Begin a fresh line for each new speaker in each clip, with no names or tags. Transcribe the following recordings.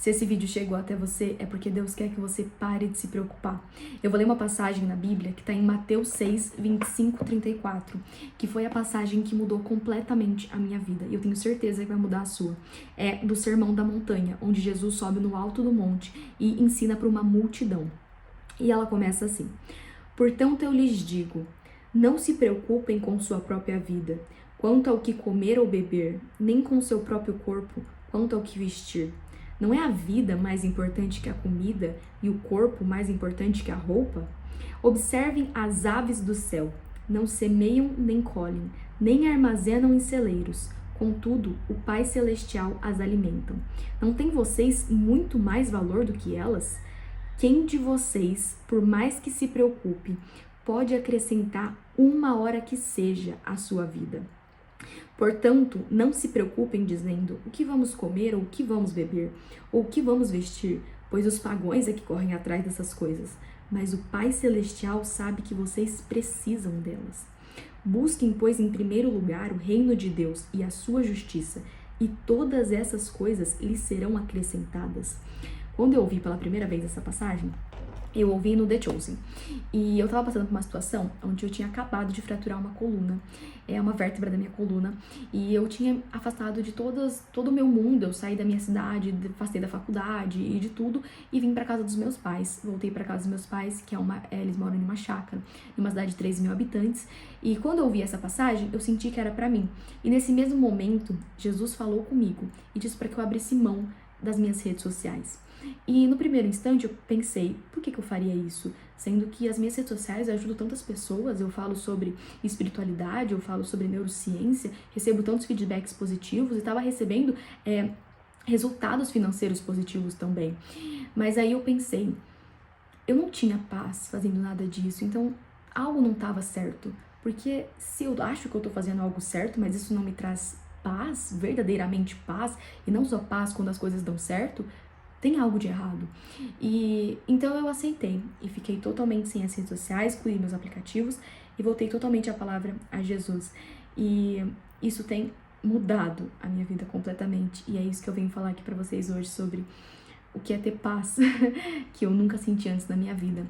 Se esse vídeo chegou até você, é porque Deus quer que você pare de se preocupar. Eu vou ler uma passagem na Bíblia que está em Mateus 6, 25, 34, que foi a passagem que mudou completamente a minha vida. E eu tenho certeza que vai mudar a sua. É do Sermão da Montanha, onde Jesus sobe no alto do monte e ensina para uma multidão. E ela começa assim: Portanto eu lhes digo, não se preocupem com sua própria vida, quanto ao que comer ou beber, nem com seu próprio corpo, quanto ao que vestir. Não é a vida mais importante que a comida e o corpo mais importante que a roupa? Observem as aves do céu. Não semeiam nem colhem, nem armazenam em celeiros. Contudo, o Pai Celestial as alimenta. Não tem vocês muito mais valor do que elas? Quem de vocês, por mais que se preocupe, pode acrescentar uma hora que seja à sua vida? Portanto, não se preocupem dizendo o que vamos comer ou o que vamos beber ou o que vamos vestir, pois os pagãos é que correm atrás dessas coisas, mas o Pai Celestial sabe que vocês precisam delas. Busquem, pois, em primeiro lugar o reino de Deus e a sua justiça, e todas essas coisas lhes serão acrescentadas. Quando eu ouvi pela primeira vez essa passagem, eu ouvi no The Chosen. E eu tava passando por uma situação onde eu tinha acabado de fraturar uma coluna, uma vértebra da minha coluna, e eu tinha afastado de todo o meu mundo. Eu saí da minha cidade, afastei da faculdade e de tudo, e vim pra casa dos meus pais. Voltei pra casa dos meus pais, que eles moram em uma chácara, em uma cidade de 13 mil habitantes. E quando eu ouvi essa passagem, eu senti que era pra mim. E nesse mesmo momento, Jesus falou comigo e disse pra que eu abrisse mão das minhas redes sociais. E no primeiro instante eu pensei, por que eu faria isso? Sendo que as minhas redes sociais ajudam tantas pessoas, eu falo sobre espiritualidade, eu falo sobre neurociência, recebo tantos feedbacks positivos e estava recebendo resultados financeiros positivos também. Mas aí eu pensei, eu não tinha paz fazendo nada disso, então algo não estava certo. Porque se eu acho que eu estou fazendo algo certo, mas isso não me traz paz, verdadeiramente paz, e não só paz quando as coisas dão certo, tem algo de errado. E então eu aceitei e fiquei totalmente sem as redes sociais, excluí meus aplicativos e voltei totalmente a palavra a Jesus. E isso tem mudado a minha vida completamente. E é isso que eu venho falar aqui pra vocês hoje sobre o que é ter paz, que eu nunca senti antes na minha vida.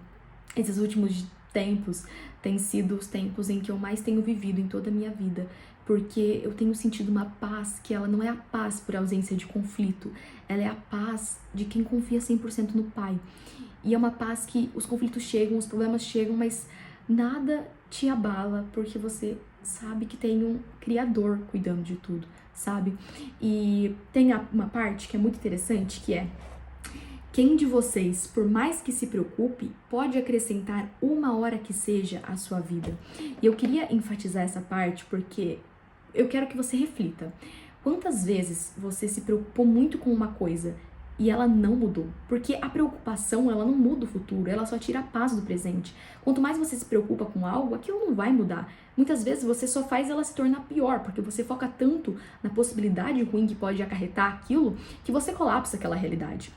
Esses últimos tempos têm sido os tempos em que eu mais tenho vivido em toda a minha vida, porque eu tenho sentido uma paz que ela não é a paz por ausência de conflito, ela é a paz de quem confia 100% no Pai. E é uma paz que os conflitos chegam, os problemas chegam, mas nada te abala, porque você sabe que tem um Criador cuidando de tudo, sabe? E tem uma parte que é muito interessante, que é: quem de vocês, por mais que se preocupe, pode acrescentar uma hora que seja à sua vida? E eu queria enfatizar essa parte porque eu quero que você reflita. Quantas vezes você se preocupou muito com uma coisa e ela não mudou? Porque a preocupação, ela não muda o futuro, ela só tira a paz do presente. Quanto mais você se preocupa com algo, aquilo não vai mudar. Muitas vezes você só faz ela se tornar pior, porque você foca tanto na possibilidade ruim que pode acarretar aquilo, que você colapsa aquela realidade.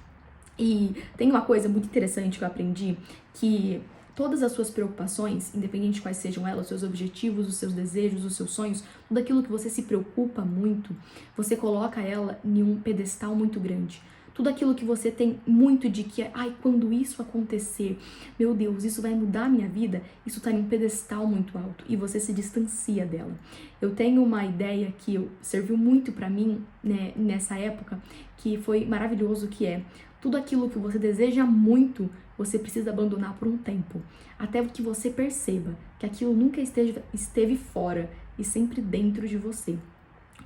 E tem uma coisa muito interessante que eu aprendi, que todas as suas preocupações, independente de quais sejam elas, os seus objetivos, os seus desejos, os seus sonhos, tudo aquilo que você se preocupa muito, você coloca ela em um pedestal muito grande. Tudo aquilo que você tem muito de que, quando isso acontecer, meu Deus, isso vai mudar a minha vida, isso tá em um pedestal muito alto e você se distancia dela. Eu tenho uma ideia que serviu muito pra mim, né, nessa época, que foi maravilhoso, que é: tudo aquilo que você deseja muito, você precisa abandonar por um tempo, até que você perceba que aquilo nunca esteve fora e sempre dentro de você.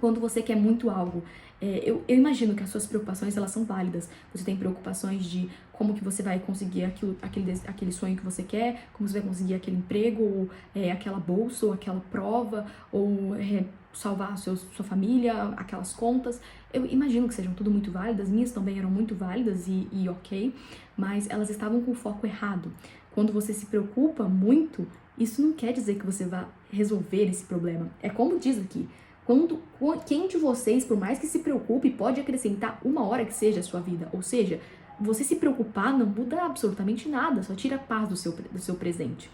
Quando você quer muito algo, eu imagino que as suas preocupações, elas são válidas. Você tem preocupações de como que você vai conseguir aquele sonho que você quer, como você vai conseguir aquele emprego, ou aquela bolsa, ou aquela prova, ou salvar sua família, aquelas contas. Eu imagino que sejam tudo muito válidas, minhas também eram muito válidas e ok, mas elas estavam com o foco errado. Quando você se preocupa muito, isso não quer dizer que você vai resolver esse problema. É como diz aqui: quem de vocês, por mais que se preocupe, pode acrescentar uma hora que seja a sua vida? Ou seja, você se preocupar não muda absolutamente nada, só tira a paz do seu presente.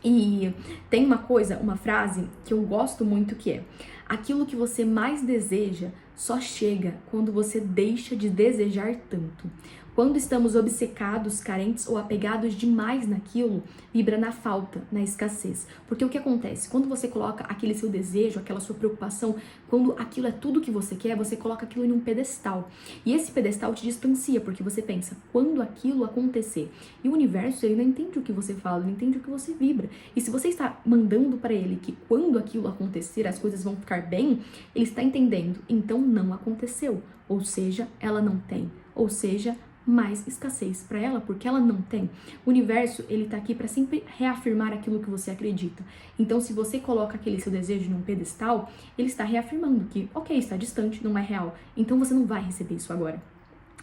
E tem uma frase que eu gosto muito, que é: Aquilo que você mais deseja só chega quando você deixa de desejar tanto. Quando estamos obcecados, carentes ou apegados demais naquilo, vibra na falta, na escassez. Porque o que acontece? Quando você coloca aquele seu desejo, aquela sua preocupação, quando aquilo é tudo que você quer, você coloca aquilo em um pedestal. E esse pedestal te distancia, porque você pensa, quando aquilo acontecer? E o universo, ele não entende o que você fala, ele entende o que você vibra. E se você está mandando para ele que quando aquilo acontecer, as coisas vão ficar bem, ele está entendendo, então não aconteceu. Ou seja, ela não tem. Ou seja, mais escassez para ela, porque ela não tem. O universo, ele tá aqui para sempre reafirmar aquilo que você acredita. Então, se você coloca aquele seu desejo num pedestal, ele está reafirmando que, ok, está distante, não é real. Então, você não vai receber isso agora.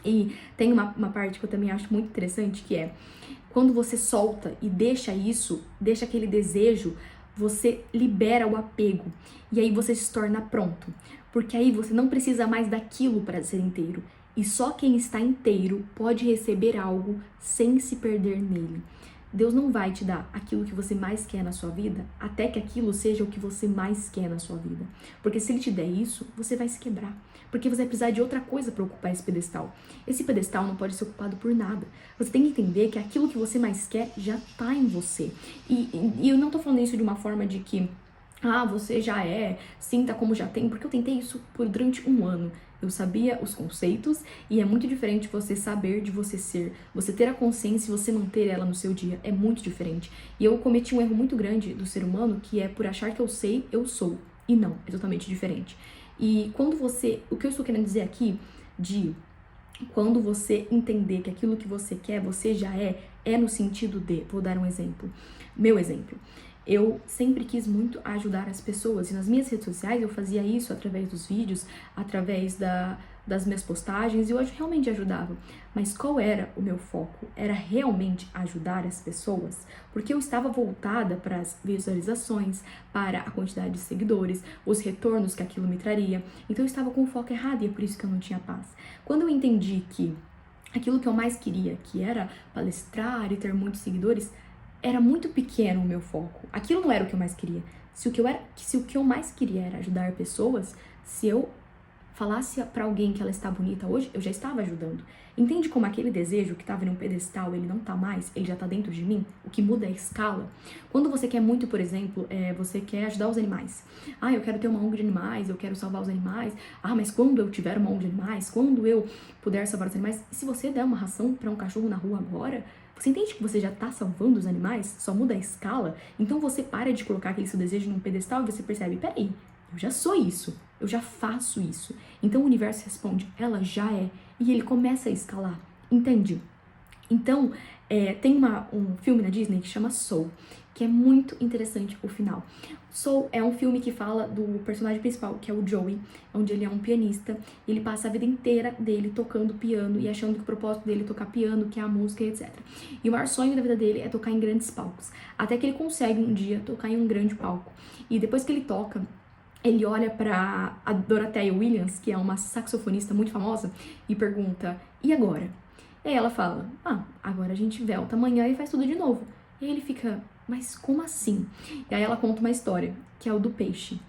E tem uma parte que eu também acho muito interessante, que é quando você solta e deixa isso, deixa aquele desejo, você libera o apego. E aí você se torna pronto. Porque aí você não precisa mais daquilo para ser inteiro. E só quem está inteiro pode receber algo sem se perder nele. Deus não vai te dar aquilo que você mais quer na sua vida, até que aquilo seja o que você mais quer na sua vida. Porque se ele te der isso, você vai se quebrar. Porque você vai precisar de outra coisa para ocupar esse pedestal. Esse pedestal não pode ser ocupado por nada. Você tem que entender que aquilo que você mais quer já está em você. E eu não tô falando isso de uma forma de que você já é, sinta como já tem, porque eu tentei isso durante um ano. Eu sabia os conceitos e é muito diferente você saber de você ser. Você ter a consciência e você manter ela no seu dia é muito diferente. E eu cometi um erro muito grande do ser humano, que é por achar que eu sei, eu sou. E não, é totalmente diferente. E quando você, o que eu estou querendo dizer aqui, quando você entender que aquilo que você quer, você já é no sentido de, vou dar um exemplo, meu exemplo. Eu sempre quis muito ajudar as pessoas e nas minhas redes sociais eu fazia isso através dos vídeos, através das minhas postagens e eu realmente ajudava. Mas qual era o meu foco? Era realmente ajudar as pessoas? Porque eu estava voltada para as visualizações, para a quantidade de seguidores, os retornos que aquilo me traria. Então eu estava com o foco errado e é por isso que eu não tinha paz. Quando eu entendi que aquilo que eu mais queria, que era palestrar e ter muitos seguidores, era muito pequeno o meu foco. Aquilo não era o que eu mais queria. Se o que eu mais queria era ajudar pessoas, se eu falasse pra alguém que ela está bonita hoje, eu já estava ajudando. Entende como aquele desejo que estava em um pedestal, ele não tá mais, ele já tá dentro de mim? O que muda é a escala. Quando você quer muito, por exemplo, você quer ajudar os animais. Eu quero ter uma ONG de animais, eu quero salvar os animais. Mas quando eu tiver uma ONG de animais, quando eu puder salvar os animais, se você der uma ração para um cachorro na rua agora, você entende que você já tá salvando os animais? Só muda a escala? Então você para de colocar aquele seu desejo num pedestal e você percebe, peraí, eu já sou isso, eu já faço isso. Então o universo responde, ela já é. E ele começa a escalar, entende? Então, tem um filme na Disney que chama Soul, que é muito interessante o final. Soul é um filme que fala do personagem principal, que é o Joey, onde ele é um pianista, e ele passa a vida inteira dele tocando piano e achando que o propósito dele é tocar piano, que é a música, etc. E o maior sonho da vida dele é tocar em grandes palcos, até que ele consegue um dia tocar em um grande palco. E depois que ele toca, ele olha pra a Dorothea Williams, que é uma saxofonista muito famosa, e pergunta, e agora? E aí ela fala, agora a gente volta amanhã e faz tudo de novo. E aí ele fica, mas como assim? E aí ela conta uma história, que é o do peixe.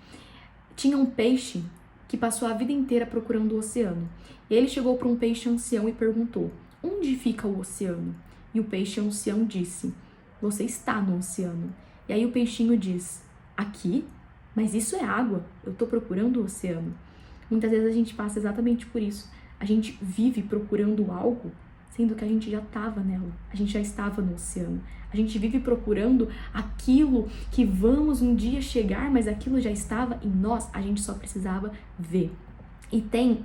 Tinha um peixe que passou a vida inteira procurando o oceano. E ele chegou para um peixe ancião e perguntou, onde fica o oceano? E o peixe ancião disse, você está no oceano. E aí o peixinho diz, aqui? Mas isso é água, eu tô procurando o oceano. Muitas vezes a gente passa exatamente por isso. A gente vive procurando algo, sendo que a gente já estava nela, a gente já estava no oceano. A gente vive procurando aquilo que vamos um dia chegar, mas aquilo já estava em nós, a gente só precisava ver. E tem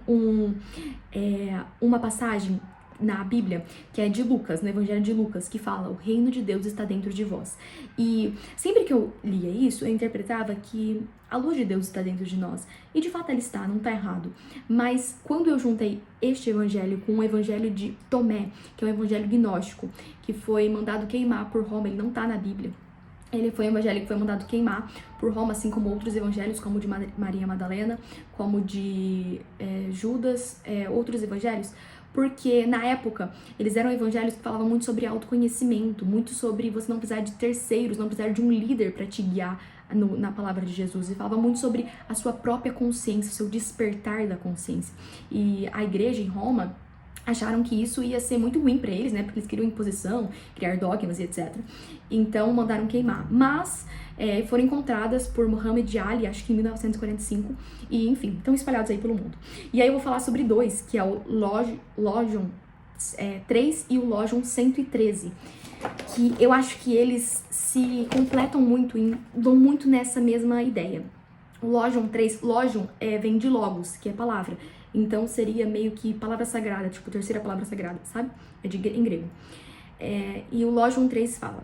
uma passagem na Bíblia, que é de Lucas, no Evangelho de Lucas, que fala, o reino de Deus está dentro de vós. E sempre que eu lia isso, eu interpretava que a luz de Deus está dentro de nós. E de fato ela está, não está errado. Mas quando eu juntei este evangelho com o evangelho de Tomé, que é um evangelho gnóstico, que foi mandado queimar por Roma, ele não está na Bíblia. Ele foi um evangelho que foi mandado queimar por Roma, assim como outros evangelhos, como o de Maria Madalena, como de Judas, outros evangelhos, porque na época eles eram evangelhos que falavam muito sobre autoconhecimento, muito sobre você não precisar de terceiros, não precisar de um líder para te guiar na palavra de Jesus, e falava muito sobre a sua própria consciência, o seu despertar da consciência. E a igreja em Roma acharam que isso ia ser muito ruim para eles, né? Porque eles queriam imposição, criar dogmas e etc. Então mandaram queimar. Mas foram encontradas por Muhammad Ali, acho que em 1945, e enfim, estão espalhados aí pelo mundo. E aí eu vou falar sobre dois, que é o Logion 3 e o Logion 113, que eu acho que eles se completam muito, vão muito nessa mesma ideia. O Logion 3, Logion vem de logos, que é palavra. Então seria meio que palavra sagrada, tipo terceira palavra sagrada, sabe? Em grego. E o Logion 3 fala: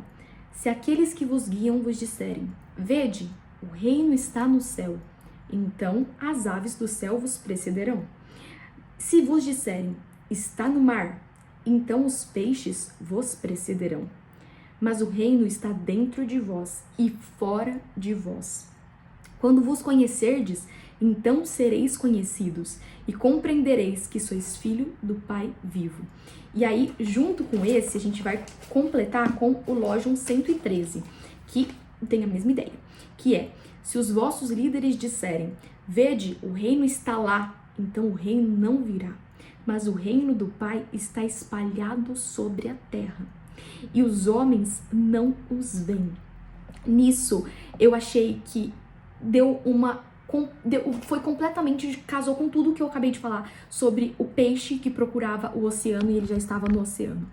se aqueles que vos guiam vos disserem, vede, o reino está no céu, então as aves do céu vos precederão. Se vos disserem, está no mar, então os peixes vos precederão. Mas o reino está dentro de vós e fora de vós. Quando vos conhecerdes, então sereis conhecidos e compreendereis que sois filho do Pai vivo. E aí, junto com esse, a gente vai completar com o Logion 113, que tem a mesma ideia, que é: se os vossos líderes disserem, vede, o reino está lá, então o reino não virá, mas o reino do Pai está espalhado sobre a terra, e os homens não os veem. Nisso, eu achei que foi completamente, casou com tudo que eu acabei de falar sobre o peixe que procurava o oceano e ele já estava no oceano.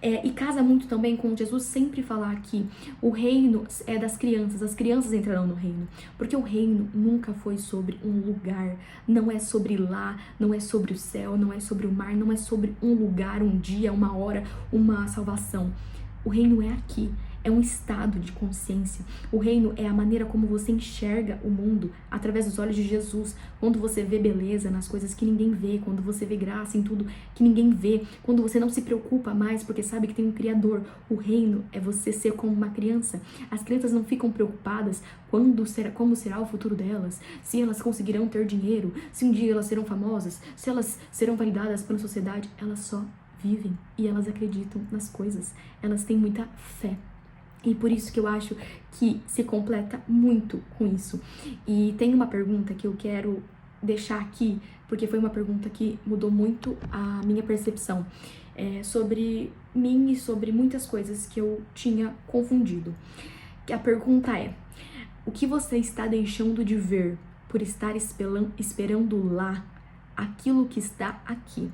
E casa muito também com Jesus sempre falar que o reino é das crianças, as crianças entrarão no reino, porque o reino nunca foi sobre um lugar, não é sobre lá, não é sobre o céu, não é sobre o mar, não é sobre um lugar, um dia, uma hora, uma salvação. O reino é aqui. É um estado de consciência. O reino é a maneira como você enxerga o mundo através dos olhos de Jesus. Quando você vê beleza nas coisas que ninguém vê, quando você vê graça em tudo que ninguém vê, quando você não se preocupa mais porque sabe que tem um Criador. O reino é você ser como uma criança. As crianças não ficam preocupadas como será o futuro delas, se elas conseguirão ter dinheiro, se um dia elas serão famosas, se elas serão validadas pela sociedade. Elas só vivem e elas acreditam nas coisas. Elas têm muita fé. E por isso que eu acho que se completa muito com isso. E tem uma pergunta que eu quero deixar aqui, porque foi uma pergunta que mudou muito a minha percepção sobre mim e sobre muitas coisas que eu tinha confundido. A pergunta é: o que você está deixando de ver por estar esperando lá aquilo que está aqui?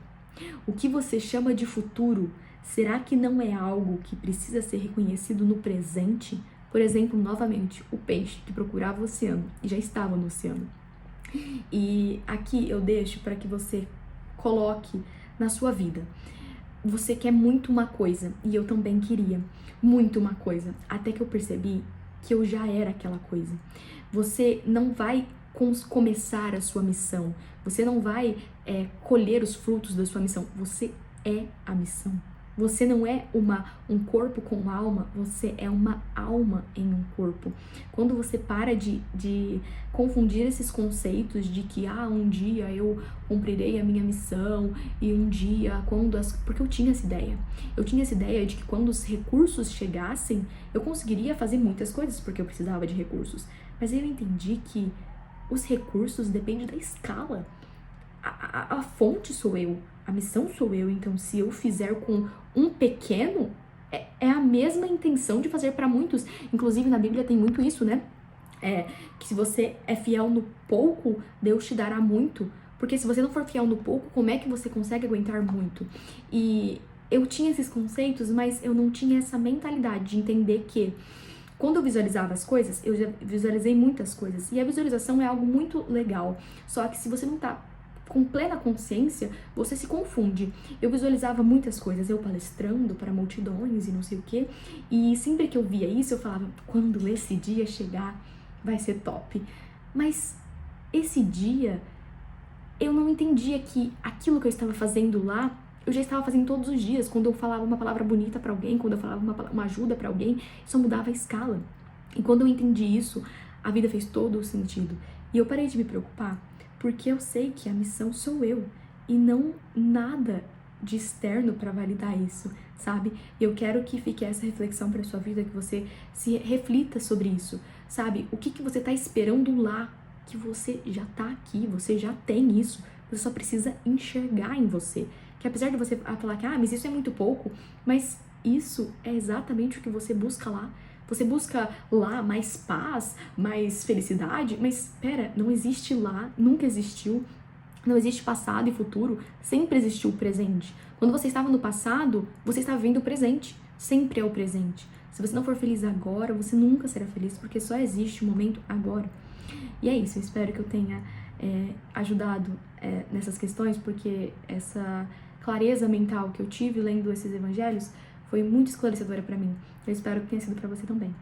O que você chama de futuro, será que não é algo que precisa ser reconhecido no presente? Por exemplo, novamente, o peixe que procurava o oceano e já estava no oceano. E aqui eu deixo para que você coloque na sua vida. Você quer muito uma coisa, e eu também queria muito uma coisa, até que eu percebi que eu já era aquela coisa. Você não vai começar a sua missão, você não vai colher os frutos da sua missão, você é a missão. Você não é um corpo com alma, você é uma alma em um corpo. Quando você para de confundir esses conceitos de que um dia eu cumprirei a minha missão e um dia porque eu tinha essa ideia. Eu tinha essa ideia de que quando os recursos chegassem, eu conseguiria fazer muitas coisas porque eu precisava de recursos. Mas eu entendi que os recursos dependem da escala. A fonte sou eu, a missão sou eu, então se eu fizer com um pequeno, é a mesma intenção de fazer para muitos. Inclusive na Bíblia tem muito isso, né? Que se você é fiel no pouco, Deus te dará muito. Porque se você não for fiel no pouco, como é que você consegue aguentar muito? E eu tinha esses conceitos, mas eu não tinha essa mentalidade de entender que quando eu visualizava as coisas, eu já visualizei muitas coisas. E a visualização é algo muito legal. Só que se você não tá com plena consciência, você se confunde. Eu visualizava muitas coisas, eu palestrando para multidões e não sei o quê, e sempre que eu via isso, eu falava, quando esse dia chegar, vai ser top. Mas esse dia, eu não entendia que aquilo que eu estava fazendo lá, eu já estava fazendo todos os dias. Quando eu falava uma palavra bonita para alguém, quando eu falava uma ajuda para alguém, só mudava a escala. E quando eu entendi isso, a vida fez todo o sentido. E eu parei de me preocupar, porque eu sei que a missão sou eu e não nada de externo para validar isso, sabe? E eu quero que fique essa reflexão para sua vida, que você se reflita sobre isso, sabe? O que você tá esperando lá, que você já tá aqui, você já tem isso, você só precisa enxergar em você. Que apesar de você falar que, mas isso é muito pouco, mas isso é exatamente o que você busca lá. Você busca lá mais paz, mais felicidade, mas espera, não existe lá, nunca existiu. Não existe passado e futuro, sempre existiu o presente. Quando você estava no passado, você estava vendo o presente. Sempre é o presente. Se você não for feliz agora, você nunca será feliz, porque só existe o momento agora. E é isso, eu espero que eu tenha ajudado nessas questões, porque essa clareza mental que eu tive lendo esses evangelhos foi muito esclarecedora para mim. Eu espero que tenha sido para você também.